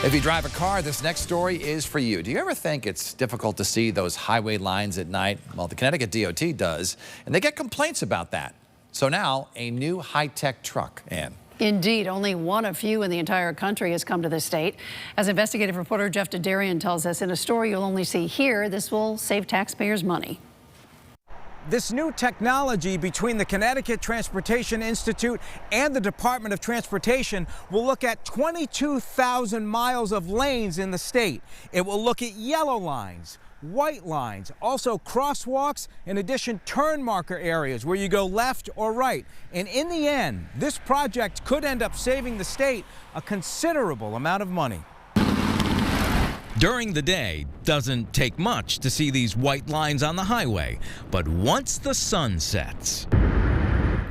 If you drive a car, this next story is for you. Do you ever think it's difficult to see those highway lines at night? Well, the Connecticut DOT does, and they get complaints about that. So now, a new high-tech truck, Ann. Indeed, only one of few in the entire country has come to the state. As investigative reporter Jeff Dadarian tells us in a story you'll only see here, this will save taxpayers money. This new technology between the Connecticut Transportation Institute and the Department of Transportation will look at 22,000 miles of lanes in the state. It will look at yellow lines, white lines, also crosswalks, in addition turn marker areas where you go left or right. And in the end, this project could end up saving the state a considerable amount of money. During the day, doesn't take much to see these white lines on the highway, but once the sun sets,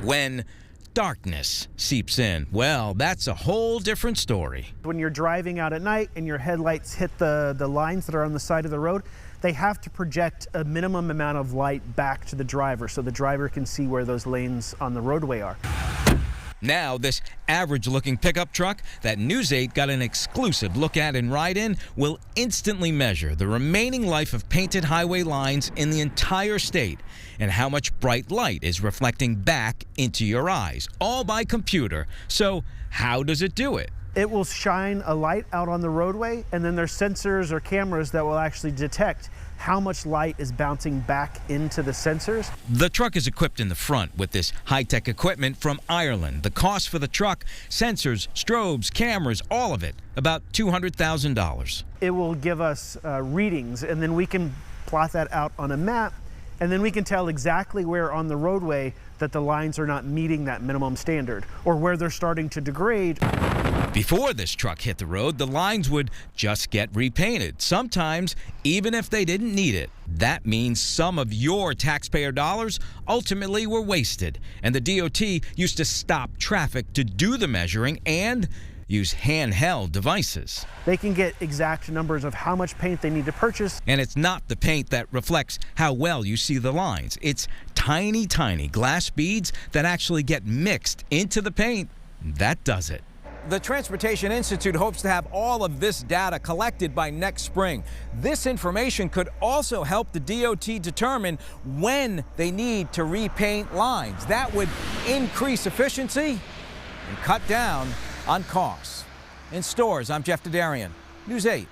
when darkness seeps in, well, that's a whole different story. When you're driving out at night and your headlights hit the lines that are on the side of the road, they have to project a minimum amount of light back to the driver so the driver can see where those lanes on the roadway are. Now, this average-looking pickup truck that News 8 got an exclusive look at and ride in will instantly measure the remaining life of painted highway lines in the entire state and how much bright light is reflecting back into your eyes, all by computer. So how does it do it? It will shine a light out on the roadway, and then there's sensors or cameras that will actually detect how much light is bouncing back into the sensors. The truck is equipped in the front with this high-tech equipment from Ireland. The cost for the truck, sensors, strobes, cameras, all of it, about $200,000. It will give us readings, and then we can plot that out on a map, and then we can tell exactly where on the roadway that the lines are not meeting that minimum standard, or where they're starting to degrade. Before this truck hit the road, the lines would just get repainted, sometimes even if they didn't need it. That means some of your taxpayer dollars ultimately were wasted, and the DOT used to stop traffic to do the measuring and use handheld devices. They can get exact numbers of how much paint they need to purchase. And it's not the paint that reflects how well you see the lines. It's tiny, tiny glass beads that actually get mixed into the paint. That does it. The Transportation Institute hopes to have all of this data collected by next spring. This information could also help the DOT determine when they need to repaint lines. That would increase efficiency and cut down on costs. In stores, I'm Jeff Dadarian, News 8.